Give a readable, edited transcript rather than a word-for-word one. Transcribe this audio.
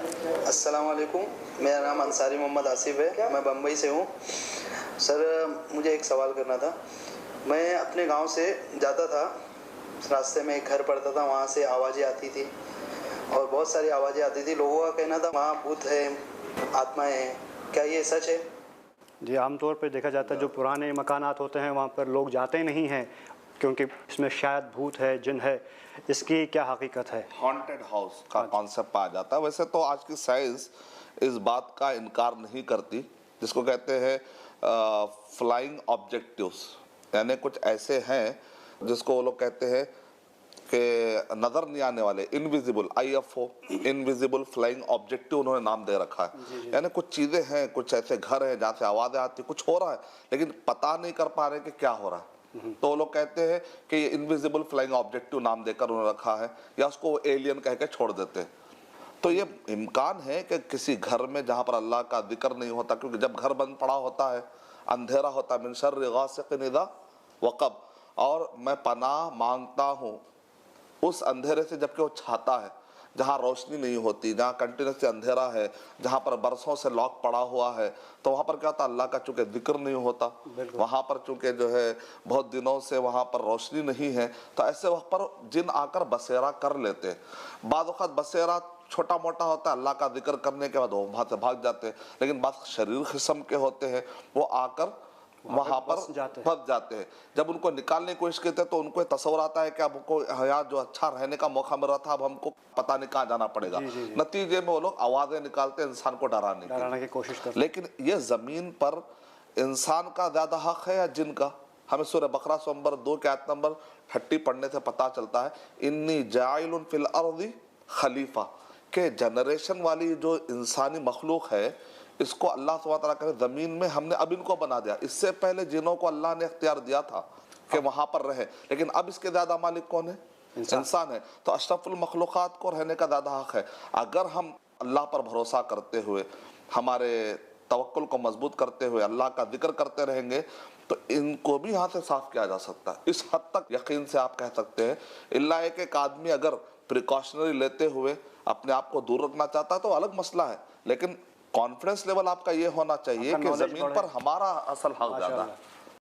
السلام علیکم، میرا نام انصاری محمد آصف ہے، میں بمبئی سے ہوں۔ سر مجھے ایک سوال کرنا تھا۔ میں اپنے گاؤں سے جاتا تھا، راستے میں ایک گھر پڑتا تھا، وہاں سے آوازیں آتی تھی اور بہت ساری آوازیں آتی تھی۔ لوگوں کا کہنا تھا وہاں بھوت ہے، آتمائیں ہیں، کیا یہ سچ ہے؟ جی، عام طور پہ دیکھا جاتا ہے جو پرانے مکانات ہوتے ہیں وہاں پر لوگ جاتے نہیں ہیں کیونکہ اس میں شاید بھوت ہے، جن ہے۔ اس کی کیا حقیقت ہے؟ ہانٹڈ ہاؤس کا کانسیپٹ پایا جاتا ہے۔ ویسے تو آج کی سائنس اس بات کا انکار نہیں کرتی، جس کو کہتے ہیں فلائنگ آبجیکٹیوز، یعنی کچھ ایسے ہیں جس کو وہ لوگ کہتے ہیں کہ نظر نہیں آنے والے، invisible, IFO، invisible flying objective انہوں نے نام دے رکھا ہے۔ یعنی کچھ چیزیں ہیں، کچھ ایسے گھر ہیں جہاں سے آوازیں آتی، کچھ ہو رہا ہے لیکن پتہ نہیں کر پا رہے کہ کیا ہو رہا ہے۔ تو وہ لوگ کہتے ہیں کہ یہ انویزیبل فلائنگ آبجیکٹیو نام دے کر انہوں نے رکھا ہے، یا اس کو ایلین کہہ کے چھوڑ دیتے ہیں۔ تو یہ امکان ہے کہ کسی گھر میں جہاں پر اللہ کا ذکر نہیں ہوتا، کیونکہ جب گھر بند پڑا ہوتا ہے، اندھیرا ہوتا ہے، من شر غاسق اذا وقب، اور میں پناہ مانگتا ہوں اس اندھیرے سے جبکہ وہ چھاتا ہے، جہاں روشنی نہیں ہوتی، جہاں کنٹینیوسلی اندھیرا ہے، جہاں پر برسوں سے لاک پڑا ہوا ہے، تو وہاں پر کیا ہوتا ہے، اللہ کا چونکہ ذکر نہیں ہوتا، وہاں پر چونکہ جو ہے بہت دنوں سے وہاں پر روشنی نہیں ہے، تو ایسے وقت پر جن آ کر بسیرا کر لیتے ہیں۔ بعض اوقات بسیرا چھوٹا موٹا ہوتا ہے، اللہ کا ذکر کرنے کے بعد وہ وہاں سے بھاگ جاتے ہیں، لیکن بعض شریر قسم کے ہوتے ہیں، وہ آ کر وہاں پر پھنس جاتے ہیں۔ جب ان کو نکالنے کی کوشش کرتے ہیں تو ان کو تصور آتا ہے کہ اب کو حیات جو اچھا رہنے کا موقع مل رہا تھا، اب ہم کو پتہ نہیں کہاں جانا پڑے گا۔ نتیجے میں وہ لوگ آوازیں نکالتے ہیں انسان کو ڈرانے کی کوشش کرتے ہیں۔ لیکن یہ زمین پر انسان کا زیادہ حق ہے یا جن کا؟ ہمیں سورہ بقرہ نمبر 2 کے آیت نمبر 30 پڑھنے سے پتہ چلتا ہے، انی جاعل فی الارض خلیفہ، کہ جنریشن والی جو انسانی مخلوق ہے، اس کو اللہ سبحانہ وتعالیٰ کہتے ہیں زمین میں ہم نے اب ان کو بنا دیا۔ اس سے پہلے جنوں کو اللہ نے اختیار دیا تھا کہ وہاں پر رہے، لیکن اب اس کے زیادہ مالک کون ہے؟ انسان ہے۔ تو اشرف المخلوقات کو رہنے کا زیادہ حق ہے۔ اگر ہم اللہ پر بھروسہ کرتے ہوئے، ہمارے توکل کو مضبوط کرتے ہوئے اللہ کا ذکر کرتے رہیں گے تو ان کو بھی یہاں سے صاف کیا جا سکتا ہے۔ اس حد تک یقین سے آپ کہہ سکتے ہیں، اللہ ایک آدمی اگر پریکاشنری لیتے ہوئے اپنے آپ کو دور رکھنا چاہتا ہے تو الگ مسئلہ ہے، لیکن کانفیڈنس لیول آپ کا یہ ہونا چاہیے کہ زمین پر ہمارا اصل حق زیادہ ہے۔